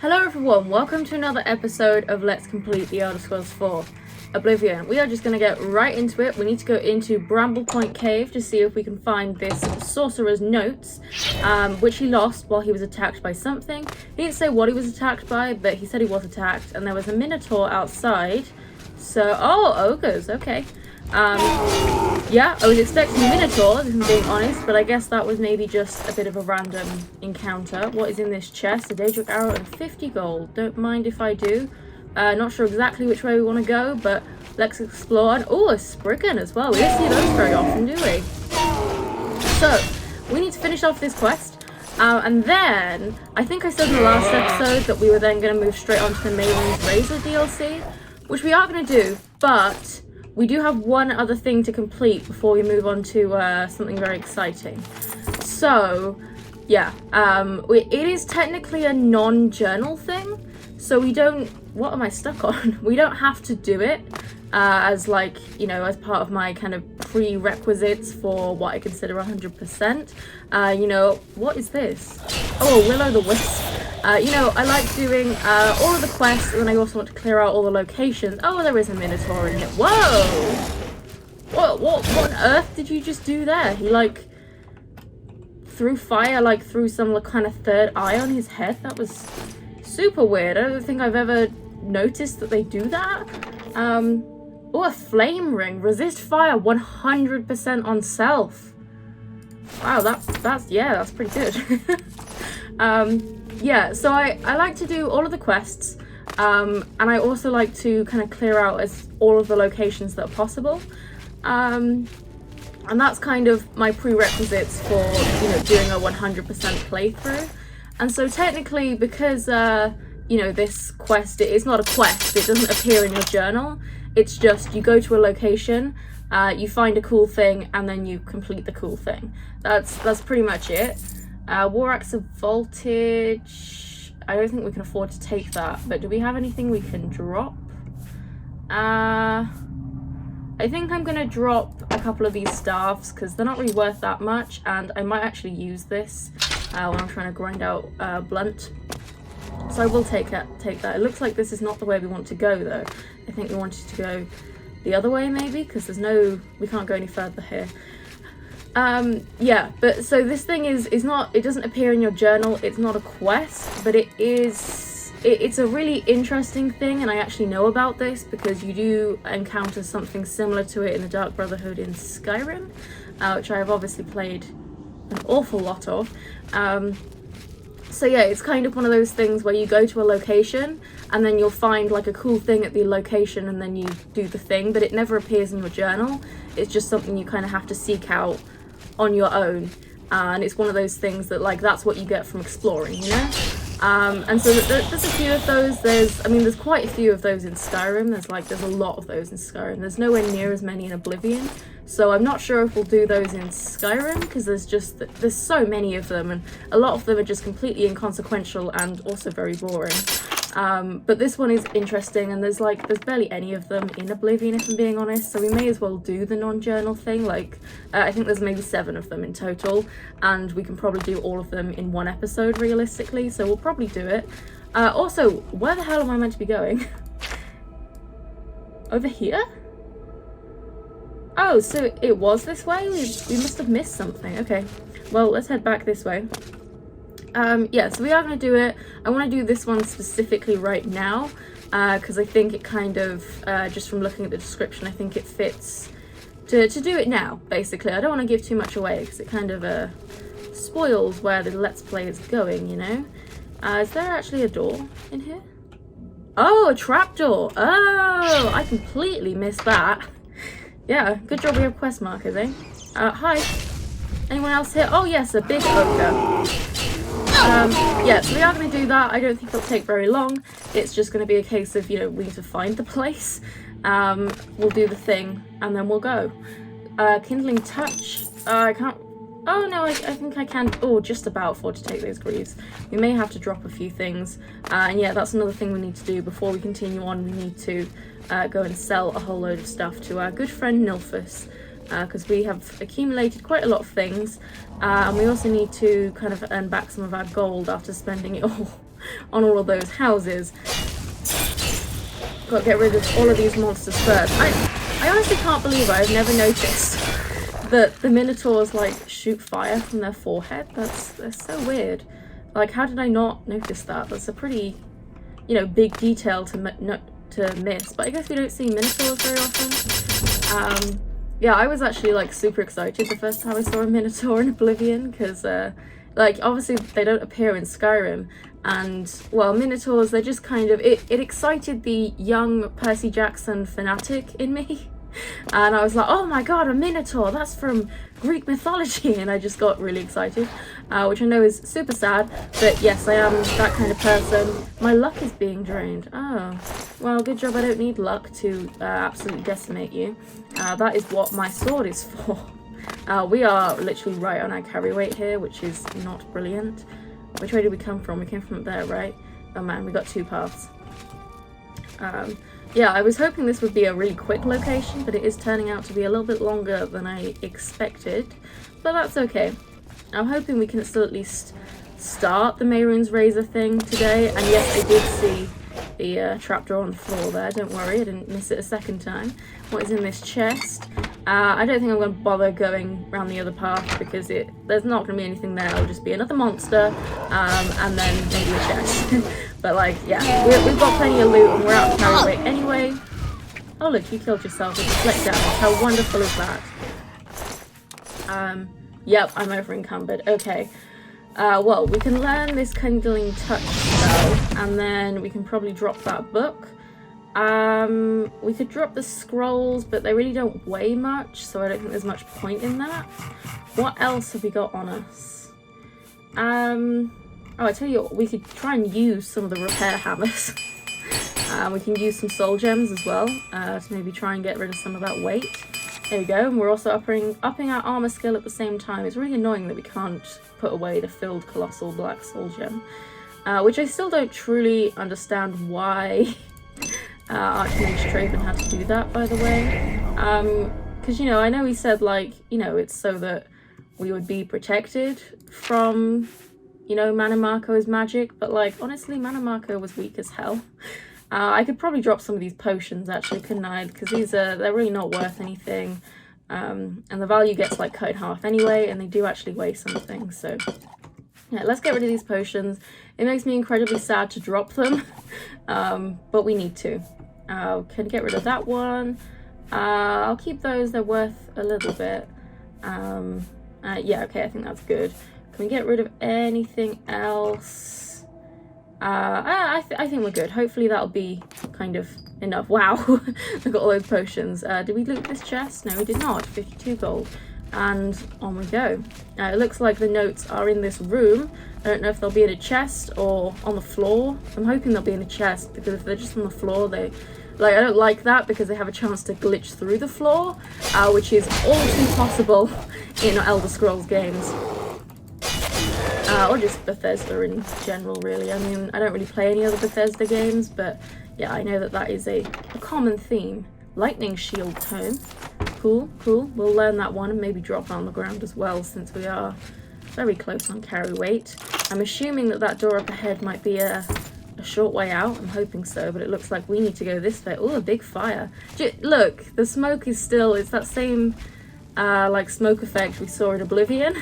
Hello everyone, welcome to another episode of Let's Complete the Elder Scrolls 4 Oblivion. We are just going to get right into it. We need to go into Bramble Point Cave to see if we can find this sorcerer's notes, which he lost while he was attacked by something. He didn't say what he was attacked by, but he said he was attacked, and there was a minotaur outside. So, ogres, okay. Yeah, I was expecting minotaurs, if I'm being honest, but I guess that was maybe just a bit of a random encounter. What is in this chest? A Daedric arrow and 50 gold. Don't mind if I do. Not sure exactly which way we want to go, but let's explore. And a Spriggan as well. We don't see those very often, do we? So, we need to finish off this quest. And then, I think I said in the last episode that we were then going to move straight onto the Maiden's Razor DLC, which we are going to do, but we do have one other thing to complete before we move on to something very exciting. So, yeah, it is technically a non-journal thing, so we don't... What am I stuck on? We don't have to do it as, like, you know, as part of my kind of prerequisites for what I consider 100%. You know, what is this? Oh, Will-o'-the-Wisp. You know, I like doing all of the quests, and then I also want to clear out all the locations. Oh, there is a Minotaur in it. Whoa! What on earth did you just do there? He, like, threw fire, like, through some kind of third eye on his head. That was super weird. I don't think I've ever noticed that they do that. Oh, a flame ring. Resist fire 100% on self. Wow, that's pretty good. Yeah, so I like to do all of the quests, and I also like to kind of clear out all of the locations that are possible, and that's kind of my prerequisites for, you know, doing a 100% playthrough. And so technically, because you know, this quest, it's not a quest, it doesn't appear in your journal, it's just you go to a location, you find a cool thing, and then you complete the cool thing. That's pretty much it. War Axe of Voltage, I don't think we can afford to take that, but do we have anything we can drop? I think I'm gonna drop a couple of these staffs because they're not really worth that much, and I might actually use this when I'm trying to grind out blunt. So I will take that. It looks like this is not the way we want to go though. I think we wanted to go the other way maybe, because we can't go any further here. Yeah, but so this thing is not, it doesn't appear in your journal, it's not a quest, but it's a really interesting thing, and I actually know about this because you do encounter something similar to it in the Dark Brotherhood in Skyrim, which I have obviously played an awful lot of. So yeah, it's kind of one of those things where you go to a location and then you'll find like a cool thing at the location and then you do the thing, but it never appears in your journal. It's just something you kind of have to seek out on your own, and it's one of those things that, like, that's what you get from exploring, you know. And so there's a few of those. There's quite a few of those in Skyrim. There's a lot of those in Skyrim. There's nowhere near as many in Oblivion, so I'm not sure if we'll do those in Skyrim because there's so many of them, and a lot of them are just completely inconsequential and also very boring. But this one is interesting, and there's barely any of them in Oblivion, if I'm being honest, so we may as well do the non-journal thing. I think there's maybe 7 of them in total, and we can probably do all of them in one episode realistically, so we'll probably do it. Also, where the hell am I meant to be going? Over here? Oh, so it was this way? We must have missed something. Okay, well, let's head back this way. Yeah, so we are going to do it. I want to do this one specifically right now because I think it kind of, just from looking at the description, I think it fits to do it now, basically. I don't want to give too much away because it kind of spoils where the Let's Play is going, you know. Is there actually a door in here? Oh, a trapdoor! Oh, I completely missed that. Yeah, good job we have quest markers, eh? Hi. Anyone else here? Oh yes, a big ogre. Yeah, so we are going to do that. I don't think it'll take very long. It's just going to be a case of, you know, we need to find the place. We'll do the thing, and then we'll go. Kindling Touch. I can't... Oh, no, I think I can... Oh, just about afford to take those greaves. We may have to drop a few things. And yeah, that's another thing we need to do. Before we continue on, we need to go and sell a whole load of stuff to our good friend Nilphus. Because we have accumulated quite a lot of things, and we also need to kind of earn back some of our gold after spending it all on all of those houses. Gotta get rid of all of these monsters first. I honestly can't believe I've never noticed that the Minotaurs like shoot fire from their forehead. That's so weird. Like, how did I not notice that? That's a pretty, you know, big detail to miss. But I guess we don't see Minotaurs very often. Yeah, I was actually like super excited the first time I saw a Minotaur in Oblivion because, like, obviously they don't appear in Skyrim. And, well, Minotaurs, they're just kind of, it excited the young Percy Jackson fanatic in me. And I was like, oh my god, a Minotaur, that's from Greek mythology. And I just got really excited, which I know is super sad. But yes, I am that kind of person. My luck is being drained. Oh, well, good job I don't need luck to absolutely decimate you. That is what my sword is for. We are literally right on our carry weight here, which is not brilliant. Which way did we come from? We came from up there, right? Oh man, we got two paths. Yeah, I was hoping this would be a really quick location, but it is turning out to be a little bit longer than I expected. But that's okay. I'm hoping we can still at least start the Mehrunes Razor thing today. And yes, I did see the trapdoor on the floor there. Don't worry, I didn't miss it a second time. What is in this chest? I don't think I'm going to bother going around the other path because there's not going to be anything there. It'll just be another monster, and then maybe a chest. But like, yeah, we've got plenty of loot and we're out of carry weight anyway. Oh look, you killed yourself with deflect damage. How wonderful is that? Yep, I'm over encumbered. Okay. Well, we can learn this Kindling Touch spell, and then we can probably drop that book. We could drop the scrolls, but they really don't weigh much, so I don't think there's much point in that. What else have we got on us? Oh, I tell you what, we could try and use some of the repair hammers. We can use some soul gems as well, to maybe try and get rid of some of that weight. There we go, and we're also upping our armor skill at the same time. It's really annoying that we can't put away the filled colossal black soul gem, which I still don't truly understand why Archmage Traven had to do that, by the way. Because, you know, I know he said, like, you know, it's so that we would be protected from, you know, Mana Marco's magic, but, like, honestly, Mana Marco was weak as hell. I could probably drop some of these potions, actually, couldn't I? Because they're really not worth anything. And the value gets, like, cut in half anyway, and they do actually weigh something, so... Yeah, let's get rid of these potions. It makes me incredibly sad to drop them, but we need to. Can get rid of that one. I'll keep those, they're worth a little bit. Yeah, okay, I think that's good. Can we get rid of anything else? I think we're good. Hopefully that'll be kind of enough. Wow, I got all those potions. Did we loot this chest? No, we did not. 52 gold. And on we go. It looks like the notes are in this room. I don't know if they'll be in a chest or on the floor. I'm hoping they'll be in a chest, because if they're just on the floor, I don't like that, because they have a chance to glitch through the floor, which is all too possible in Elder Scrolls games. Or just Bethesda in general, really. I mean, I don't really play any other Bethesda games, but yeah, I know that is a common theme. Lightning Shield Tome. Cool, cool. We'll learn that one and maybe drop it on the ground as well, since we are very close on carry weight. I'm assuming that door up ahead might be a short way out. I'm hoping so, but it looks like we need to go this way. Oh, a big fire. Look, the smoke is still, it's that same like smoke effect we saw in Oblivion.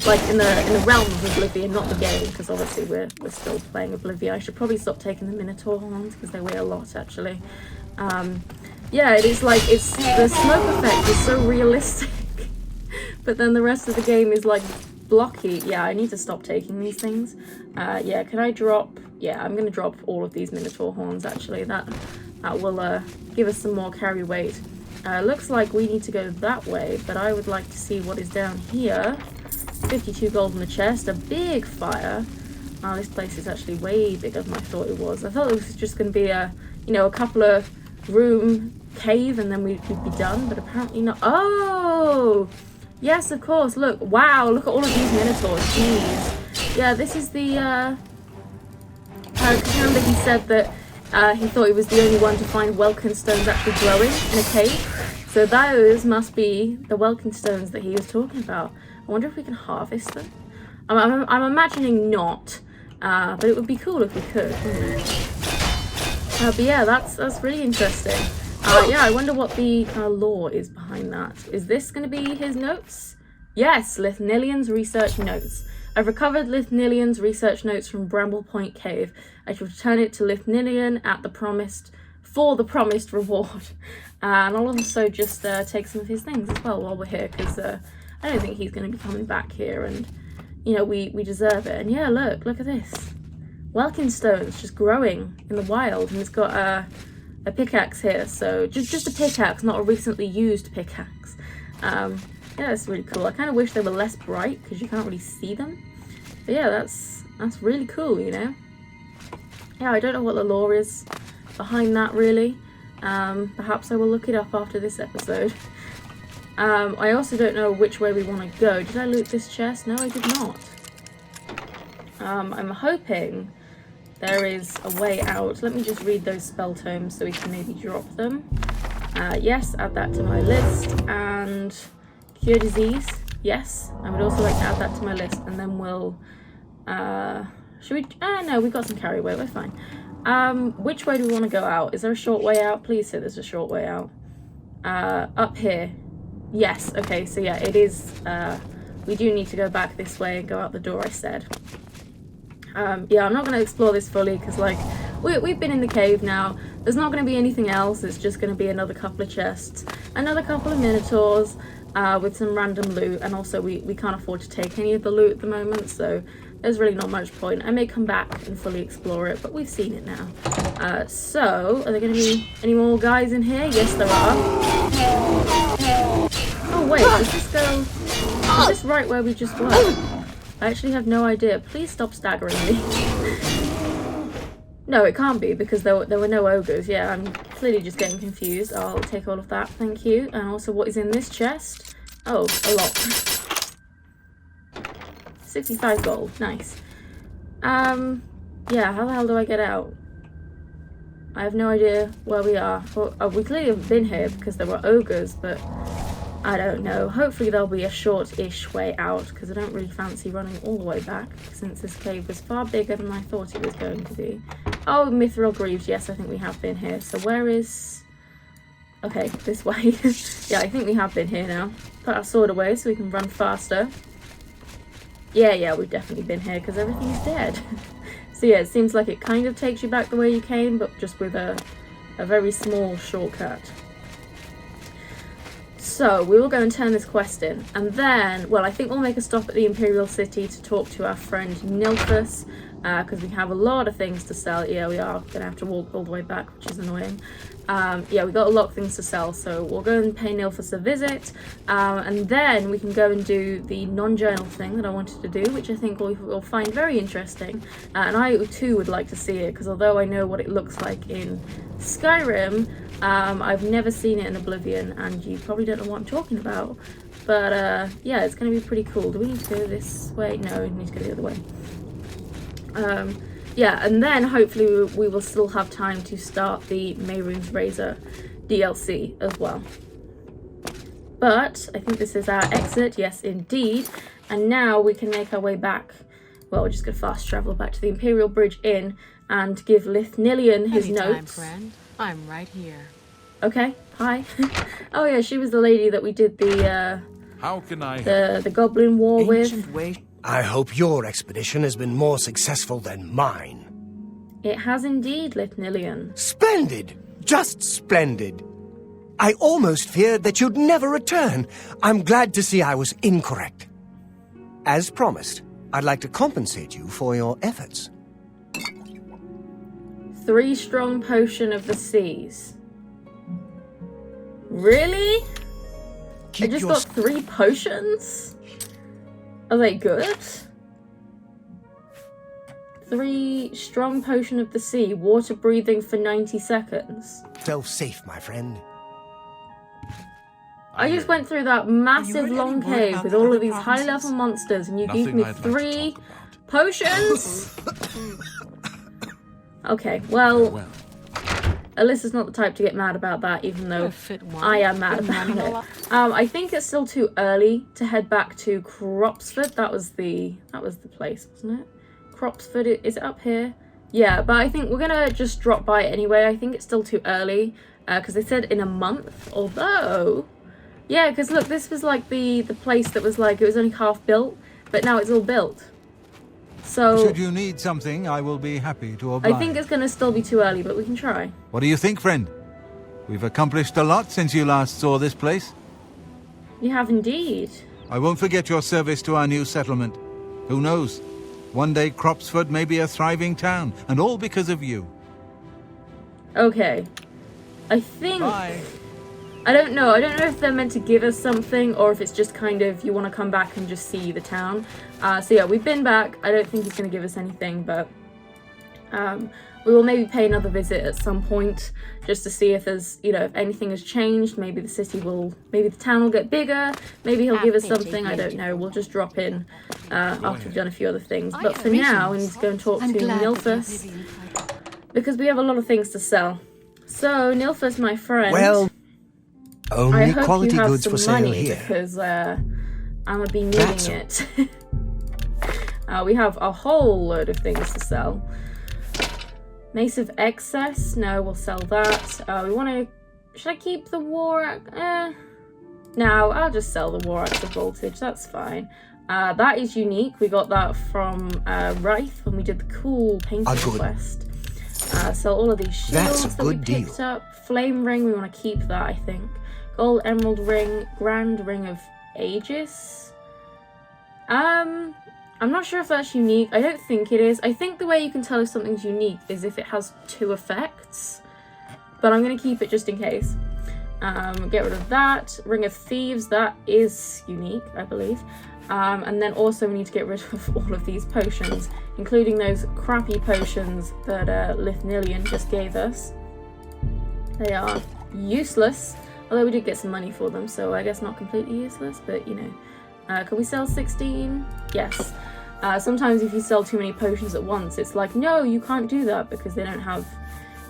Like in the realm of Oblivion, not the game, because obviously we're still playing Oblivion. I should probably stop taking the Minotaur horns because they weigh a lot, actually. Yeah, it is like, the smoke effect is so realistic, but then the rest of the game is like blocky. Yeah, I need to stop taking these things. Yeah, can I drop? Yeah, I'm gonna drop all of these Minotaur horns, actually. That will give us some more carry weight. Looks like we need to go that way, but I would like to see what is down here. 52 gold in the chest, a big fire. Oh, this place is actually way bigger than I thought it was. I thought it was just going to be a couple of room cave and then we'd be done, but apparently not. Oh, yes, of course. Look, wow, look at all of these Minotaurs. Jeez. Yeah, this is the, remember he said that he thought he was the only one to find Welkin stones actually growing in a cave. So those must be the Welkin stones that he was talking about. I wonder if we can harvest them. I'm imagining not, But it would be cool if we could, wouldn't it? But yeah, that's really interesting. Yeah, I wonder what the lore is behind that. Is this going to be his notes? Yes, Lithnilian's research notes. I've recovered Lithnilian's research notes from Bramble Point Cave. I shall return it to Lithnilian for the promised reward. And I'll also just take some of his things as well while we're here, because I don't think he's going to be coming back here, and you know, we deserve it. And yeah, look at this. Welkinstone's just growing in the wild, and it's got a pickaxe here, so just a pickaxe, not a recently used pickaxe. Yeah, that's really cool. I kind of wish they were less bright because you can't really see them. But yeah, that's really cool, you know. Yeah, I don't know what the lore is behind that really. Perhaps I will look it up after this episode. I also don't know which way we want to go. Did I loot this chest? No, I did not. I'm hoping there is a way out. Let me just read those spell tomes so we can maybe drop them. Yes, add that to my list. And cure disease. Yes, I would also like to add that to my list. And then we'll... should we... no, we've got some carry weight. We're fine. Which way do we want to go out? Is there a short way out? Please say there's a short way out. Up here. Yes, okay, so yeah, it is, we do need to go back this way and go out the door I said. Yeah, I'm not going to explore this fully because, like, we've been in the cave now. There's not going to be anything else. It's just going to be another couple of chests, another couple of minotaurs with some random loot, and also we can't afford to take any of the loot at the moment, so there's really not much point. I may come back and fully explore it, but we've seen it now. So, are there going to be any more guys in here? Yes, there are. Oh wait, does this go... Is this right where we just were? I actually have no idea. Please stop staggering me. No, it can't be because there were no ogres. Yeah, I'm clearly just getting confused. I'll take all of that, thank you. And also, what is in this chest? Oh, a lot. 65 gold, nice. Yeah, how the hell do I get out? I have no idea where we are. Well, we clearly have been here because there were ogres, but I don't know. Hopefully there'll be a short-ish way out because I don't really fancy running all the way back since this cave was far bigger than I thought it was going to be. Oh, Mithril Greaves. Yes, I think we have been here. So where is... Okay, this way. Yeah, I think we have been here now. Put our sword away so we can run faster. Yeah, we've definitely been here because everything's dead. So yeah, it seems like it kind of takes you back the way you came, but just with a very small shortcut. So we will go and turn this quest in, and then, well, I think we'll make a stop at the Imperial City to talk to our friend Nilphus, because we have a lot of things to sell. Yeah, we are going to have to walk all the way back, which is annoying. Yeah, we got a lot of things to sell, so we'll go and pay Nilphus a visit, and then we can go and do the non-journal thing that I wanted to do, which I think we'll find very interesting, and I too would like to see it, because although I know what it looks like in Skyrim, I've never seen it in Oblivion, and you probably don't know what I'm talking about, but yeah, it's going to be pretty cool. Do we need to go this way? No, we need to go the other way. Yeah, and then hopefully we will still have time to start the Mehrunes Razor DLC as well. But I think this is our exit, yes indeed, and now we can make our way back. Well, we're just going to fast travel back to the Imperial Bridge Inn and give Lithnilian his notes. Friend. I'm right here. Okay, hi. Oh yeah, she was the lady that we did the How can I the Goblin War with. I hope your expedition has been more successful than mine. It has indeed, Lithnilian. Splendid! Just splendid. I almost feared that you'd never return. I'm glad to see I was incorrect. As promised, I'd like to compensate you for your efforts. 3 strong potion of the seas. Really? I just got 3 potions? Are they good? 3 strong potion of the sea, water breathing for 90 seconds. Self safe, my friend. I just went through that massive long cave with all of these high-level monsters, and you gave me 3 potions? Okay, well, Alyssa's not the type to get mad about that, even though I am mad about it. I think it's still too early to head back to Cropsford. That was the place, wasn't it? Cropsford, is it up here? Yeah, but I think we're gonna just drop by anyway. I think it's still too early, because they said in a month, although, yeah, because look, this was like the place that was like, it was only half built, but now it's all built. So should you need something, I will be happy to oblige. I think it's gonna still be too early, but we can try. What do you think, friend? We've accomplished a lot since you last saw this place. You have indeed. I won't forget your service to our new settlement. Who knows? One day Cropsford may be a thriving town, and all because of you. Okay. I think... Bye. I don't know if they're meant to give us something, or if it's just kind of, you want to come back and just see the town. So yeah, we've been back. I don't think he's going to give us anything, but... we will maybe pay another visit at some point, just to see if there's, you know, if anything has changed. Maybe the city will, maybe the town will get bigger, maybe he'll give us something, I don't know. We'll just drop in after we've done a few other things. But for now, we need to go and talk to Nilfus, because we have a lot of things to sell. So, Nilfus, my friend, Well, I only hope quality you have goods some for sale money, here. because I'm gonna be needing That's it. We have a whole load of things to sell. Mace of Excess, no, we'll sell that. We want to, should I keep the War no, I'll just sell the War Axe of Voltage, that's fine. That is unique, we got that from Wraith when we did the cool painting quest. So all of these shields that we picked up. Flame Ring, we want to keep that, I think. Gold Emerald Ring, Grand Ring of Aegis. I'm not sure if that's unique. I don't think it is. I think the way you can tell if something's unique is if it has 2 effects. But I'm going to keep it just in case. Get rid of that. Ring of Thieves, that is unique, I believe. And then also we need to get rid of all of these potions, including those crappy potions that Lithnilian just gave us. They are useless, although we did get some money for them, so I guess not completely useless, but you know. Can we sell 16? Yes. Sometimes if you sell too many potions at once, it's like, no, you can't do that, because they don't have,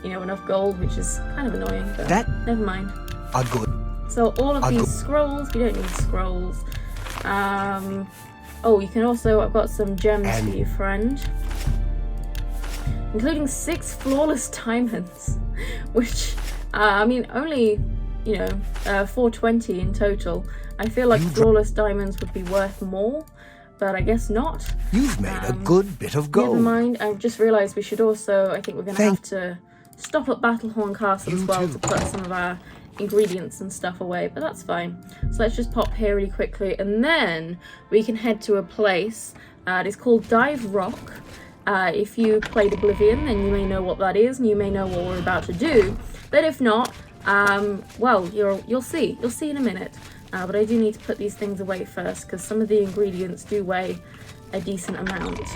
you know, enough gold, which is kind of annoying, but never mind. Are good. So all of these scrolls, we don't need scrolls. Oh, you can also, I've got some gems for you, friend. Including 6 flawless diamonds, which, I mean, only, you know, 420 in total. I feel like flawless diamonds would be worth more, but I guess not. You've made a good bit of gold. Never mind, I've just realised we should also, I think we're going to have to stop at Battlehorn Castle as well to put some of our ingredients and stuff away, but that's fine. So let's just pop here really quickly, and then we can head to a place. It is called Dive Rock. If you played Oblivion, then you may know what that is, and you may know what we're about to do. But if not, well, you'll see. You'll see in a minute. But I do need to put these things away first, because some of the ingredients do weigh a decent amount.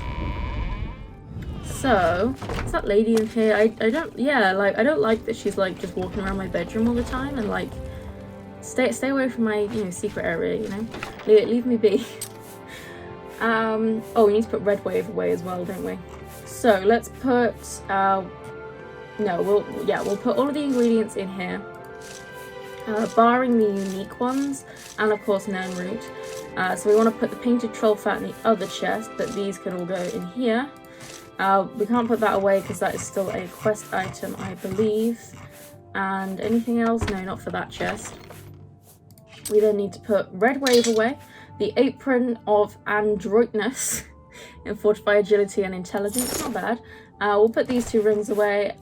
So, is that lady in here? I don't, yeah, like, I don't like that she's, like, just walking around my bedroom all the time, and, like, stay away from my, you know, secret area, you know? Leave me be. Oh, we need to put Red Wave away as well, don't we? So, let's put, no, we'll put all of the ingredients in here. Barring the unique ones, and of course Nernroot. So we want to put the painted troll fat in the other chest, but these can all go in here. We can't put that away because that is still a quest item, I believe. And anything else? No, not for that chest. We then need to put Red Wave away, the Apron of Adroitness, and Fortify Agility and Intelligence, not bad. We'll put these 2 rings away.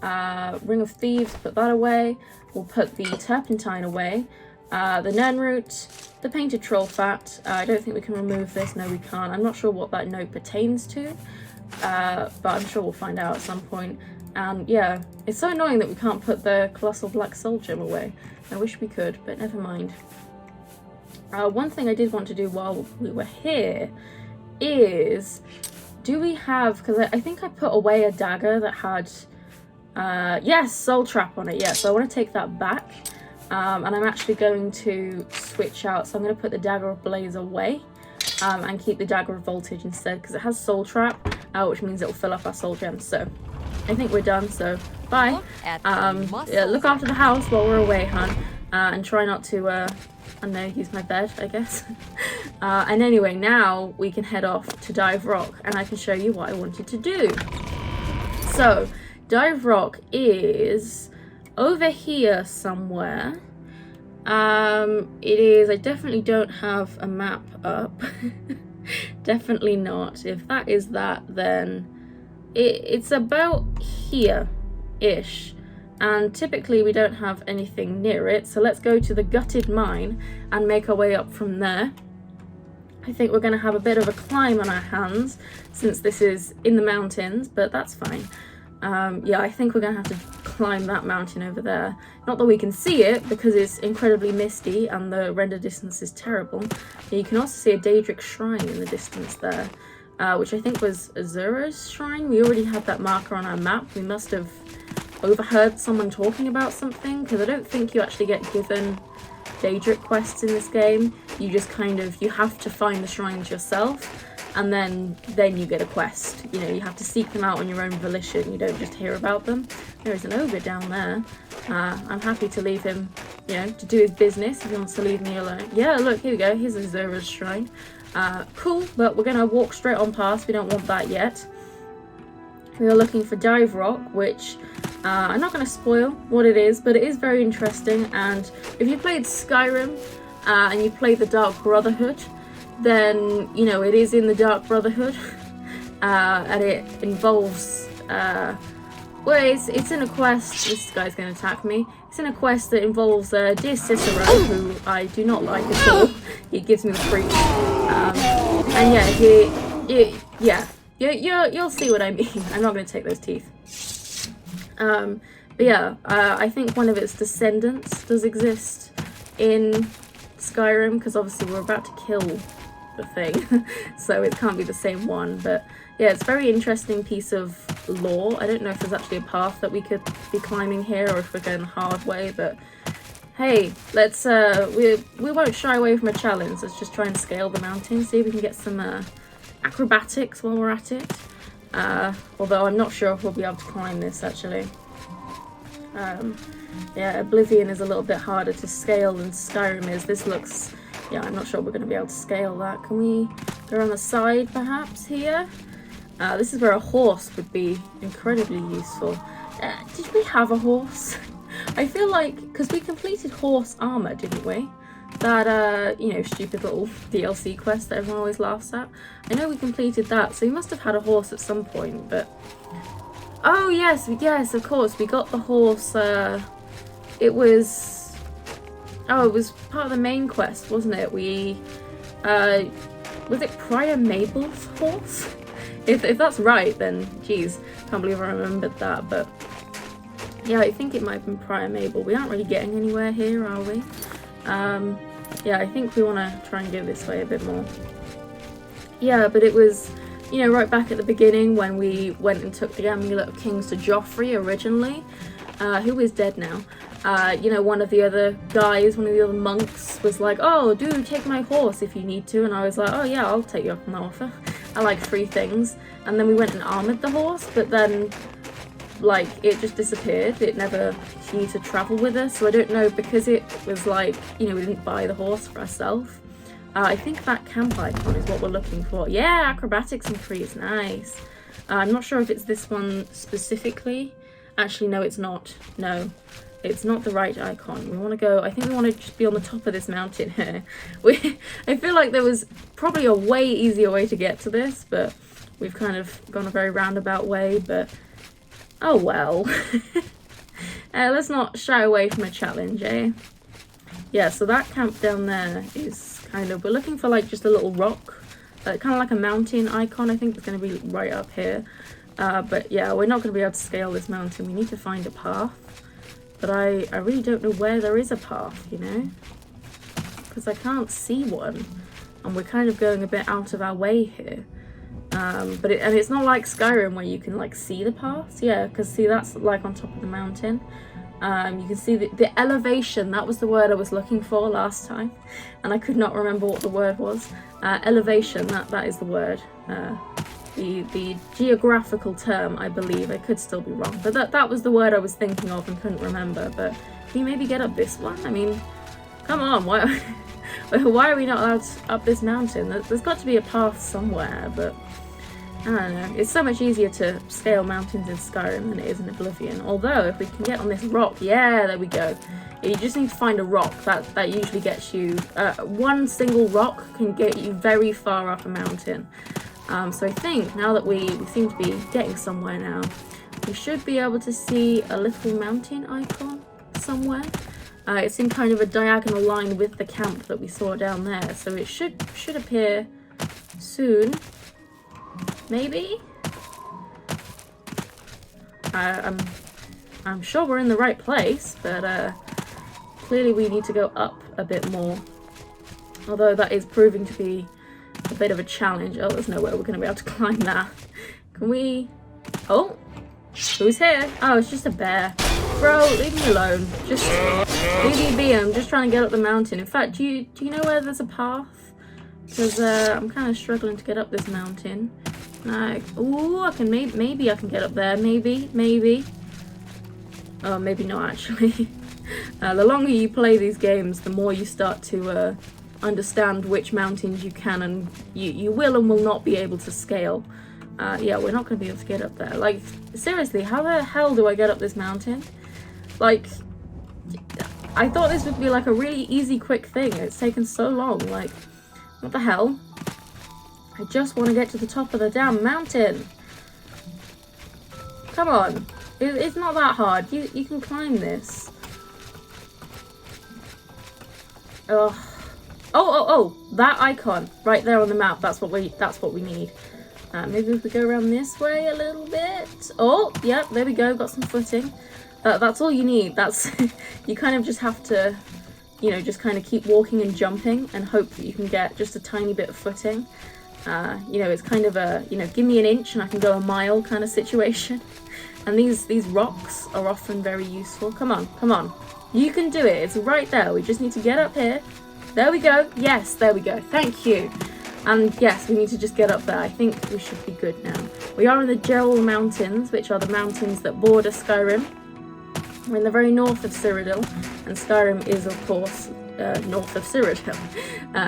Ring of Thieves, put that away. We'll put the Turpentine away. The Nernroot, the Painted Troll Fat. I don't think we can remove this. No, we can't. I'm not sure what that note pertains to. But I'm sure we'll find out at some point. And yeah, it's so annoying that we can't put the Colossal Black Soul Gem away. I wish we could, but never mind. One thing I did want to do while we were here is, do we have, because I think I put away a dagger that had, yes, Soul Trap on it, yeah, so I want to take that back. And I'm actually going to switch out, so I'm going to put the Dagger of Blaze away. And keep the Dagger of Voltage instead, because it has Soul Trap, which means it will fill up our soul gems. So I think we're done, so bye. Yeah, look after the house while we're away, hon. and try not to, I don't know, use my bed, I guess. And anyway, now we can head off to Dive Rock, and I can show you what I wanted to do. So, Dive Rock is over here somewhere. It is, I definitely don't have a map up. Definitely not. If that is that, then it's about here-ish. And typically we don't have anything near it, so let's go to the gutted mine and make our way up from there. I think we're going to have a bit of a climb on our hands since this is in the mountains, but that's fine. Yeah, I think we're going to have to climb that mountain over there. Not that we can see it because it's incredibly misty and the render distance is terrible. You can also see a Daedric shrine in the distance there, which I think was Azura's shrine. We already had that marker on our map. We must have overheard someone talking about something, because I don't think you actually get given Daedric quests in this game. You just kind of, you have to find the shrines yourself, and then you get a quest. You know, you have to seek them out on your own volition. You don't just hear about them. There is an ogre down there. I'm happy to leave him, you know, to do his business if he wants to leave me alone. Yeah, look, here we go. Here's Azura's shrine. Cool, but we're going to walk straight on past. We don't want that yet. We are looking for Dive Rock, which I'm not going to spoil what it is, but it is very interesting. And if you played Skyrim and you played the Dark Brotherhood, then, you know, it is in the Dark Brotherhood. And it involves, well, it's in a quest. This guy's going to attack me. It's in a quest that involves dear Cicero, who I do not like at all. He gives me the creeps. And yeah, you'll see what I mean. I'm not going to take those teeth. But yeah, I think one of its descendants does exist in Skyrim, because obviously we're about to kill the thing, so it can't be the same one. But yeah, it's a very interesting piece of lore. I don't know if there's actually a path that we could be climbing here, or if we're going the hard way, but hey, let's we won't shy away from a challenge. Let's just try and scale the mountain, see if we can get some acrobatics while we're at it. Although I'm not sure if we'll be able to climb this actually. Yeah, Oblivion is a little bit harder to scale than Skyrim is. This looks, yeah, I'm not sure we're going to be able to scale that. Can we go on the side perhaps here? This is where a horse would be incredibly useful. Did we have a horse? I feel like, because we completed horse armor, didn't we? That, you know, stupid little DLC quest that everyone always laughs at. I know we completed that, so we must have had a horse at some point, but... Oh, yes, of course, we got the horse, it was part of the main quest, wasn't it? We, was it Prior Mabel's horse? If that's right, then, geez, can't believe I remembered that, but... Yeah, I think it might have been Prior Mabel. We aren't really getting anywhere here, are we? Yeah, I think we want to try and go this way a bit more. Yeah, but it was, you know, right back at the beginning when we went and took the Amulet of Kings to Joffrey originally, who is dead now. You know, one of the other guys, one of the other monks was like, oh, do take my horse if you need to. And I was like, oh yeah, I'll take you up on that offer. I like free things. And then we went and armoured the horse, but then, like, it just disappeared. It never continued to travel with us. So I don't know, because it was like, you know, we didn't buy the horse for ourselves. I think that camp icon is what we're looking for. Yeah, acrobatics increase, nice. I'm not sure if it's this one specifically. Actually, no, it's not. No, it's not the right icon. We want to go, I think we want to just be on the top of this mountain here. I feel like there was probably a way easier way to get to this, but we've kind of gone a very roundabout way, but oh well. Let's not shy away from a challenge, eh? Yeah, so that camp down there is kind of, we're looking for like just a little rock, kind of like a mountain icon. I think it's going to be right up here. But yeah, we're not going to be able to scale this mountain. We need to find a path. But I really don't know where there is a path, you know? Because I can't see one. And we're kind of going a bit out of our way here. But it's not like Skyrim where you can like see the paths. Yeah, because see, that's like on top of the mountain. You can see the elevation. That was the word I was looking for last time, and I could not remember what the word was. Elevation, that is the word. The geographical term, I believe. I could still be wrong, but that was the word I was thinking of and couldn't remember. But Can you maybe get up this one? I mean, come on, why are we not allowed up this mountain? There's got to be a path somewhere, but I don't know. It's so much easier to scale mountains in Skyrim than it is in Oblivion. Although, if we can get on this rock, yeah, there we go. You just need to find a rock. That usually gets you... one single rock can get you very far up a mountain. So I think, now that we seem to be getting somewhere now, we should be able to see a little mountain icon somewhere. It's in kind of a diagonal line with the camp that we saw down there. So it should appear soon. Maybe? I'm sure we're in the right place, but clearly we need to go up a bit more. Although that is proving to be a bit of a challenge. Oh, there's no way we're going to be able to climb that. Can we... Oh! Who's here? Oh, it's just a bear. Bro, leave me alone. Just leave me be. I'm just trying to get up the mountain. In fact, do you know where there's a path? Because I'm kind of struggling to get up this mountain. Ooh, I can maybe I can get up there. Maybe. Oh, maybe not actually. The longer you play these games, the more you start to understand which mountains you can and you will and will not be able to scale. Yeah, we're not going to be able to get up there. Like, seriously, how the hell do I get up this mountain? Like, I thought this would be like a really easy, quick thing. It's taken so long. Like, what the hell? I just want to get to the top of the damn mountain. Come on. It's not that hard. You can climb this. Ugh. Oh, that icon right there on the map. That's what we need. Maybe if we go around this way a little bit. Oh, yep, there we go. Got some footing. That's all you need. That's you kind of just have to, you know, just kind of keep walking and jumping and hope that you can get just a tiny bit of footing. You know, it's kind of a, you know, give me an inch and I can go a mile kind of situation. And these rocks are often very useful. Come on. You can do it. It's right there. We just need to get up here. There we go. Yes, there we go. Thank you. And yes, we need to just get up there. I think we should be good now. We are in the Gerald Mountains, which are the mountains that border Skyrim. We're in the very north of Cyrodiil, and Skyrim is, of course, north of Cyrodiil,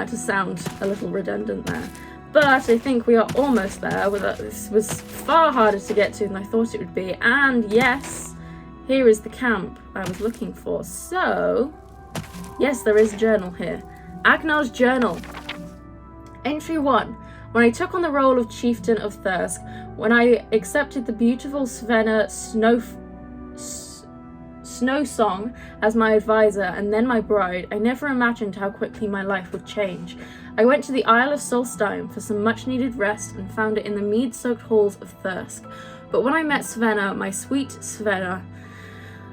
to sound a little redundant there. But I think we are almost there. This was far harder to get to than I thought it would be. And yes, here is the camp I was looking for. So, yes, there is a journal here. Agnar's Journal. Entry 1. When I took on the role of Chieftain of Thirsk, when I accepted the beautiful Svenna Snowsong as my advisor and then my bride, I never imagined how quickly my life would change. I went to the Isle of Solstheim for some much-needed rest and found it in the mead-soaked halls of Thirsk. But when I met Svenna, my sweet Svenna,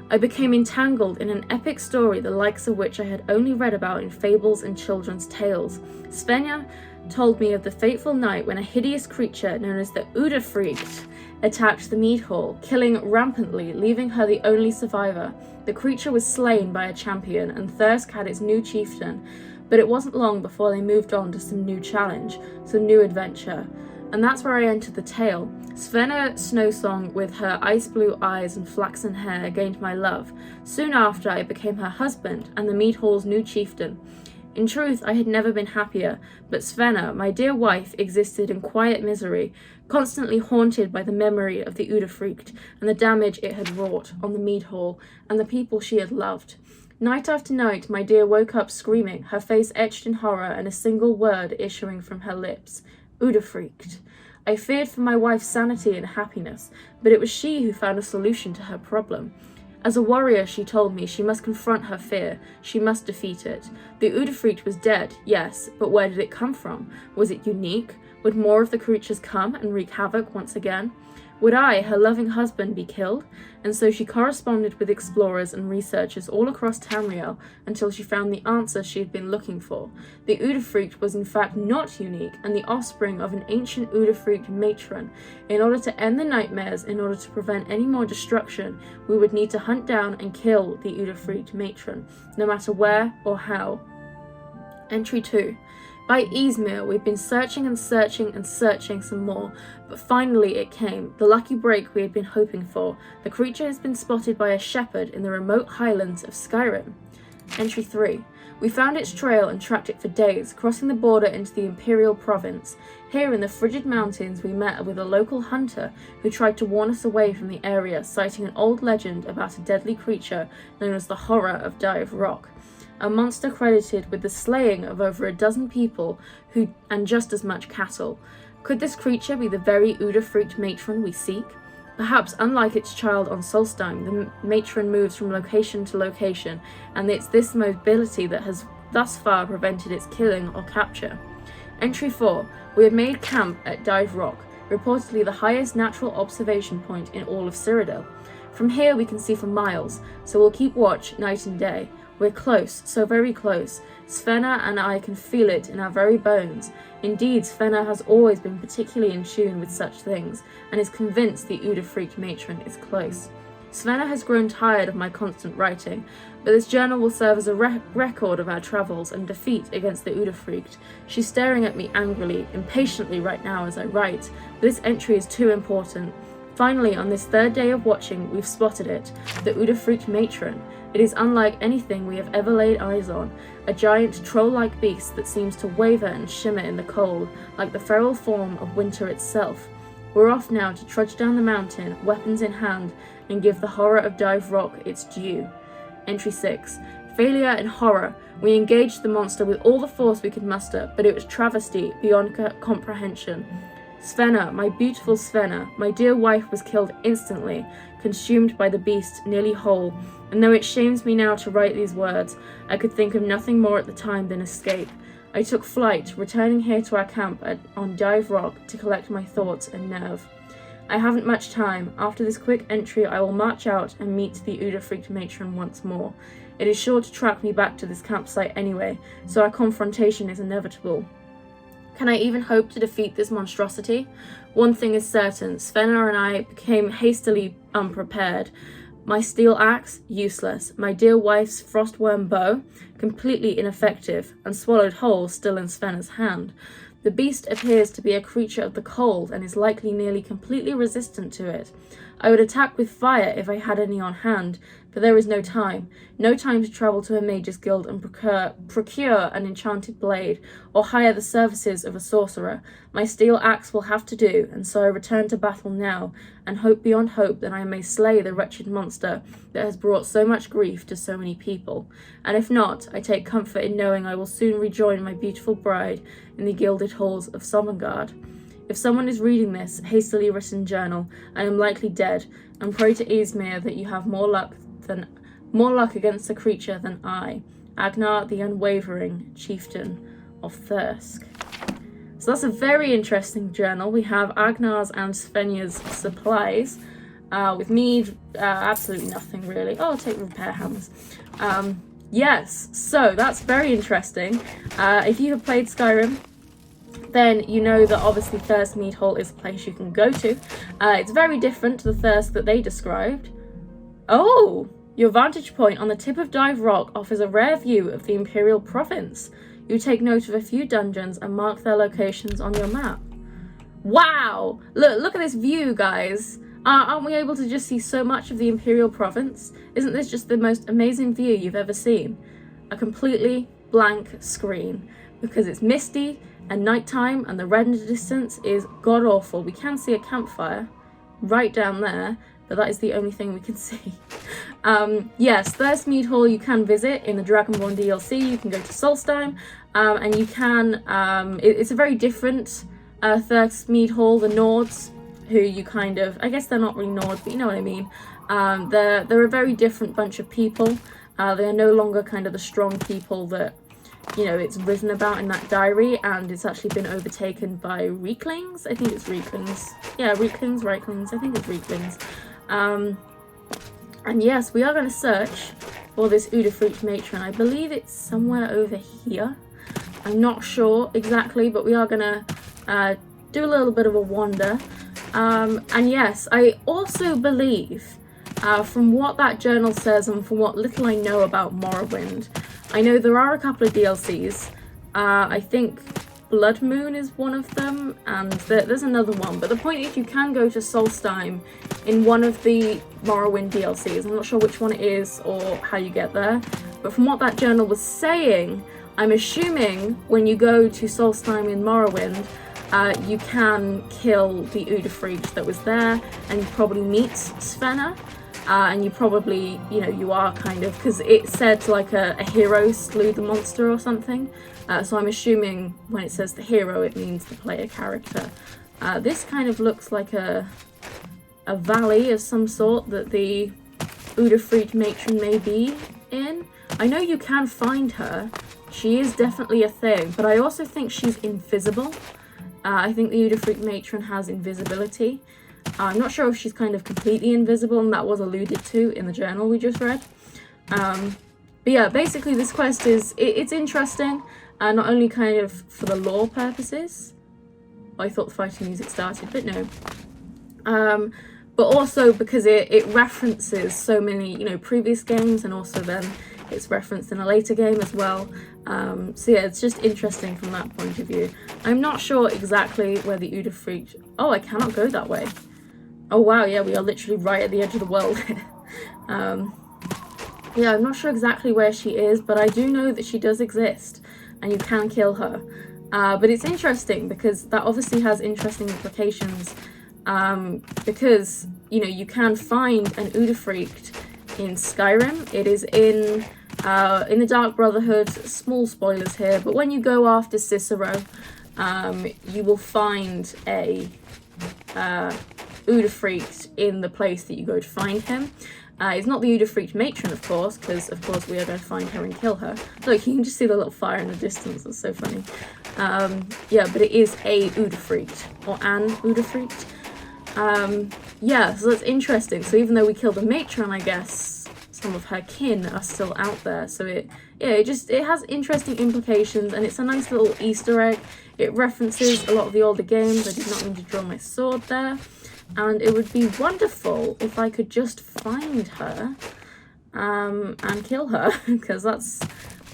I became entangled in an epic story the likes of which I had only read about in fables and children's tales. Svenja told me of the fateful night when a hideous creature known as the Udafricht attacked the mead hall, killing rampantly, leaving her the only survivor. The creature was slain by a champion, and Thirsk had its new chieftain, but it wasn't long before they moved on to some new challenge, some new adventure. And that's where I entered the tale. Svenna Snowsong, with her ice blue eyes and flaxen hair, gained my love. Soon after, I became her husband and the mead hall's new chieftain. In truth, I had never been happier, but Svenna, my dear wife, existed in quiet misery, constantly haunted by the memory of the Udafricht and the damage it had wrought on the mead hall and the people she had loved. Night after night, my dear woke up screaming, her face etched in horror and a single word issuing from her lips: Udafricht. I feared for my wife's sanity and happiness, but it was she who found a solution to her problem. As a warrior, she told me, she must confront her fear. She must defeat it. The Udafricht was dead, yes, but where did it come from? Was it unique? Would more of the creatures come and wreak havoc once again? Would I, her loving husband, be killed? And so she corresponded with explorers and researchers all across Tamriel until she found the answer she had been looking for. The Udafricht was in fact not unique and the offspring of an ancient Udafricht matron. In order to end the nightmares, in order to prevent any more destruction, we would need to hunt down and kill the Udafricht matron, no matter where or how. Entry 2. By Izmir, we've been searching and searching and searching some more, but finally it came, the lucky break we had been hoping for. The creature has been spotted by a shepherd in the remote highlands of Skyrim. Entry 3. We found its trail and tracked it for days, crossing the border into the Imperial Province. Here in the frigid mountains we met with a local hunter who tried to warn us away from the area, citing an old legend about a deadly creature known as the Horror of Dive Rock. A monster credited with the slaying of over a dozen people and just as much cattle. Could this creature be the very Udafruit matron we seek? Perhaps unlike its child on Solstheim, the matron moves from location to location, and it's this mobility that has thus far prevented its killing or capture. Entry 4. We have made camp at Dive Rock, reportedly the highest natural observation point in all of Cyrodiil. From here we can see for miles, so we'll keep watch night and day. We're close, so very close. Svenna and I can feel it in our very bones. Indeed, Svenna has always been particularly in tune with such things, and is convinced the Udafruit matron is close. Svenna has grown tired of my constant writing, but this journal will serve as a record of our travels and defeat against the Udafruit. She's staring at me angrily, impatiently right now as I write, but this entry is too important. Finally, on this third day of watching, we've spotted it, the Udafruit matron. It is unlike anything we have ever laid eyes on, a giant troll-like beast that seems to waver and shimmer in the cold, like the feral form of winter itself. We're off now to trudge down the mountain, weapons in hand, and give the Horror of Dive Rock its due. Entry 6. Failure and horror. We engaged the monster with all the force we could muster, but it was travesty beyond comprehension. Svenna, my beautiful Svenna, my dear wife was killed instantly, consumed by the beast, nearly whole, and though it shames me now to write these words, I could think of nothing more at the time than escape. I took flight, returning here to our camp on Dive Rock to collect my thoughts and nerve. I haven't much time. After this quick entry I will march out and meet the Udafruit matron once more. It is sure to track me back to this campsite anyway, so our confrontation is inevitable. Can I even hope to defeat this monstrosity? One thing is certain, Svenna and I became hastily unprepared. My steel axe, useless. My dear wife's frostworm bow, completely ineffective, and swallowed whole still in Svenna's hand. The beast appears to be a creature of the cold and is likely nearly completely resistant to it. I would attack with fire if I had any on hand, but there is no time to travel to a mage's guild and procure an enchanted blade, or hire the services of a sorcerer. My steel axe will have to do, and so I return to battle now, and hope beyond hope that I may slay the wretched monster that has brought so much grief to so many people. And if not, I take comfort in knowing I will soon rejoin my beautiful bride in the gilded halls of Sovngarde. If someone is reading this hastily written journal, I am likely dead, and pray to Izmir that you have more luck against the creature than I, Agnar the Unwavering, chieftain of Thirsk. So that's a very interesting journal. We have Agnar's and Svenja's supplies. With me, absolutely nothing really. Oh, I'll take repair hammers. Yes, so that's very interesting. If you have played Skyrim, then you know that obviously Thirsk Mead Hall is a place you can go to. It's very different to the Thirsk that they described. Oh! Your vantage point on the tip of Dive Rock offers a rare view of the Imperial Province. You take note of a few dungeons and mark their locations on your map. Wow! Look at this view, guys. Aren't we able to just see so much of the Imperial Province? Isn't this just the most amazing view you've ever seen? A completely blank screen, because it's misty and nighttime and the red in the distance is god-awful. We can see a campfire right down there, but that is the only thing we can see. Yes, Thirsk Mead Hall you can visit in the Dragonborn DLC. You can go to Solstheim, and you can, it's a very different Thirsk Mead Hall. The Nords, who you kind of, I guess they're not really Nords, but you know what I mean. They're a very different bunch of people. They are no longer kind of the strong people that, you know, it's written about in that diary, and it's actually been overtaken by Reiklings. I think it's Reiklings. Yeah, Reiklings, I think it's Reiklings. And yes, we are going to search for this Udafruit matron. I believe it's somewhere over here. I'm not sure exactly, but we are going to do a little bit of a wander. And yes, I also believe, from what that journal says and from what little I know about Morrowind, I know there are a couple of DLCs. I think Blood Moon is one of them, and there's another one. But the point is, you can go to Solstheim in one of the Morrowind DLCs. I'm not sure which one it is or how you get there, but from what that journal was saying, I'm assuming when you go to Solstheim in Morrowind, you can kill the Udafreet that was there, and you probably meet Svenna. And you probably, you know, you are kind of, because it said like a hero slew the monster or something. So I'm assuming when it says the hero, it means the player character. This kind of looks like a valley of some sort that the Udafreet matron may be in. I know you can find her. She is definitely a thing, but I also think she's invisible. I think the Udafreet matron has invisibility. I'm not sure if she's kind of completely invisible, and that was alluded to in the journal we just read. But yeah, basically this quest is, it's interesting, not only kind of for the lore purposes. I thought the fighting music started, but no. But also because it references so many, you know, previous games, and also then it's referenced in a later game as well. So yeah, it's just interesting from that point of view. I'm not sure exactly where the Udafreet... Oh, I cannot go that way. Oh wow, yeah, we are literally right at the edge of the world. Yeah, I'm not sure exactly where she is, but I do know that she does exist, and you can kill her. But it's interesting, because that obviously has interesting implications, because, you know, you can find an Udafreet in Skyrim. It is in the Dark Brotherhood. Small spoilers here, but when you go after Cicero, you will find a Udafreet in the place that you go to find him. It's not the Udafreet matron, of course, because of course we are going to find her and kill her. Look, you can just see the little fire in the distance. That's so funny. Yeah, but it is a Udafreet, or an Udafreet. Yeah, so that's interesting. So even though we killed the matron, I guess some of her kin are still out there. So it has interesting implications, and it's a nice little Easter egg. It references a lot of the older games. I did not mean to draw my sword there. And it would be wonderful if I could just find her and kill her, because that's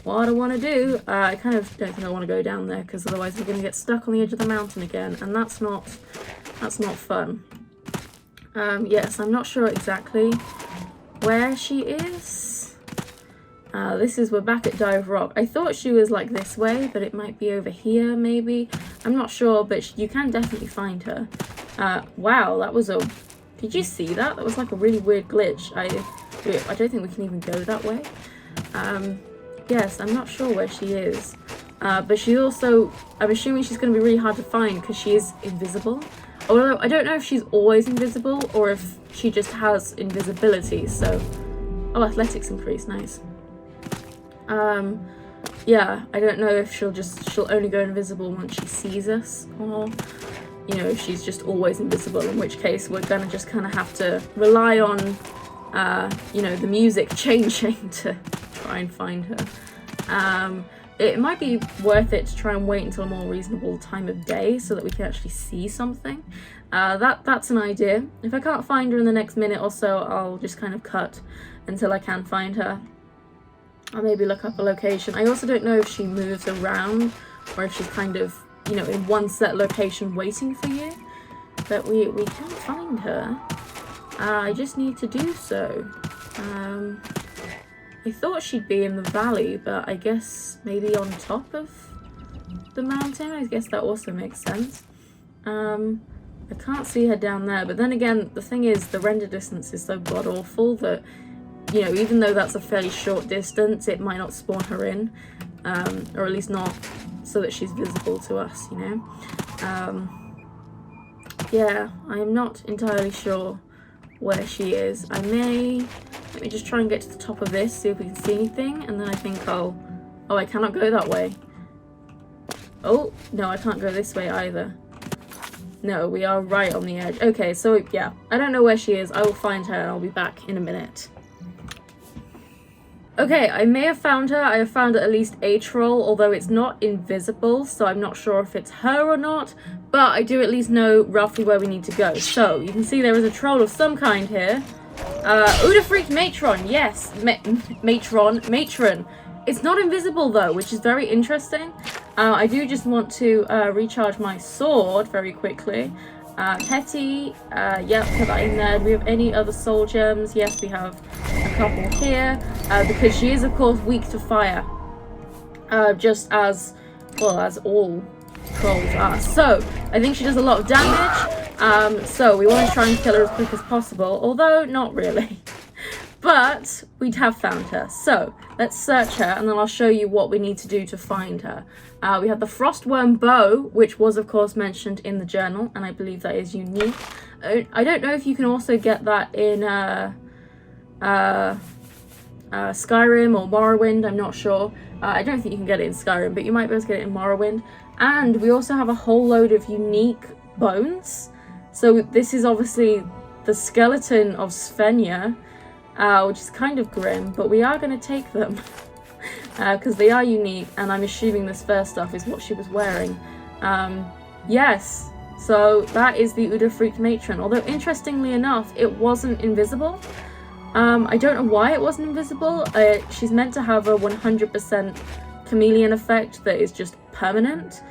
what I want to do. I kind of don't think I want to go down there, because otherwise we're going to get stuck on the edge of the mountain again, and that's not fun. Yes, I'm not sure exactly where she is. We're back at Dive Rock. I thought she was like this way, but it might be over here maybe. I'm not sure, but you can definitely find her. Wow, that was did you see that? That was like a really weird glitch. I don't think we can even go that way. Yes, I'm not sure where she is. But she also, I'm assuming she's going to be really hard to find because she is invisible. Although I don't know if she's always invisible or if she just has invisibility, so... Oh, athletics increase, nice. Yeah, I don't know if she'll only go invisible once she sees us, or... you know, if she's just always invisible, in which case we're gonna just kind of have to rely on, you know, the music changing to try and find her. It might be worth it to try and wait until a more reasonable time of day so that we can actually see something. That's an idea. If I can't find her in the next minute or so, I'll just kind of cut until I can find her. I'll maybe look up a location. I also don't know if she moves around or if she's kind of, you know, in one set location waiting for you, but we can find her. I just need to do so. I thought she'd be in the valley, but I guess maybe on top of the mountain. I guess that also makes sense. I can't see her down there, but then again, the thing is, the render distance is so god awful that, you know, even though that's a fairly short distance, it might not spawn her in, or at least not so that she's visible to us, you know. Yeah, I'm not entirely sure where she is. Let me just try and get to the top of this, see if we can see anything, and then I think oh, I cannot go that way. Oh, no, I can't go this way either. No, we are right on the edge. Okay, so yeah, I don't know where she is. I will find her and I'll be back in a minute. Okay, I may have found her. I have found at least a troll, although it's not invisible, so I'm not sure if it's her or not, but I do at least know roughly where we need to go. So, you can see there is a troll of some kind here. Udafreet Matron, yes. Matron. It's not invisible though, which is very interesting. I do just want to recharge my sword very quickly. Hetty, yep, put that in there. Do we have any other soul gems? Yes, we have a couple here, because she is of course weak to fire, just as well as all trolls are. So I think she does a lot of damage, so we want to try and kill her as quick as possible, although not really. But we have found her, so let's search her and then I'll show you what we need to do to find her. We have the Frostworm bow, which was of course mentioned in the journal, and I believe that is unique. I don't know if you can also get that in Skyrim or Morrowind, I'm not sure. I don't think you can get it in Skyrim, but you might be able to get it in Morrowind. And we also have a whole load of unique bones. So this is obviously the skeleton of Svenja, which is kind of grim, but we are going to take them because they are unique, and I'm assuming this first stuff is what she was wearing. Yes, so that is the Udafruit matron, although interestingly enough it wasn't invisible. I don't know why it wasn't invisible. She's meant to have a 100% chameleon effect that is just permanent,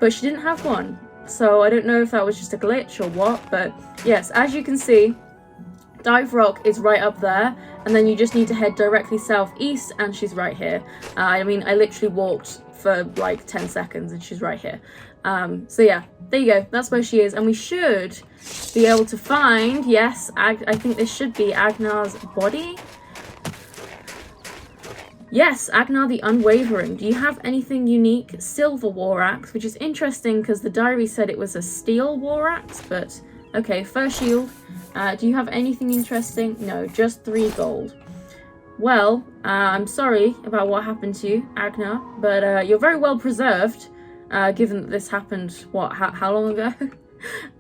but she didn't have one, so I don't know if that was just a glitch or what. But yes, as you can see, Dive Rock is right up there, and then you just need to head directly southeast and she's right here. I mean, I literally walked for like 10 seconds and she's right here. So yeah, there you go, that's where she is, and we should be able to find, yes, I think this should be Agnar's body. Yes, Agnar the Unwavering. Do you have anything unique? Silver war axe, which is interesting because the diary said it was a steel war axe, but okay, fur shield. Do you have anything interesting? No, just 3 gold. Well, I'm sorry about what happened to you, Agnar, but you're very well preserved, given that this happened, what, how long ago?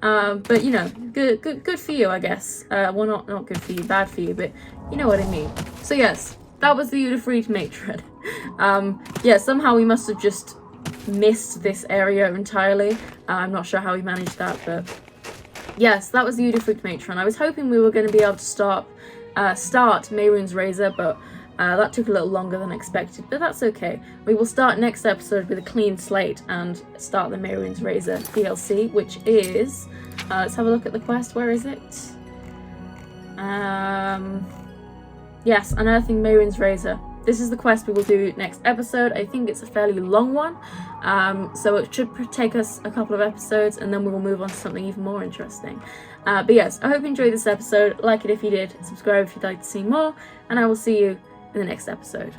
But you know, good for you, I guess. Well, not good for you, bad for you, but you know what I mean. So yes, that was the Udafruit matron. Yeah, somehow we must have just missed this area entirely. I'm not sure how we managed that, but yes, that was the Udafruit matron. I was hoping we were going to be able to start Mehrunes Razor, but that took a little longer than expected, but that's okay. We will start next episode with a clean slate and start the Mehrunes Razor DLC, which is, let's have a look at the quest. Where is it? Yes, Unearthing Mehrunes Razor. This is the quest we will do next episode. I think it's a fairly long one, so it should take us a couple of episodes, and then we will move on to something even more interesting. But yes, I hope you enjoyed this episode. Like it if you did, subscribe if you'd like to see more, and I will see you in the next episode.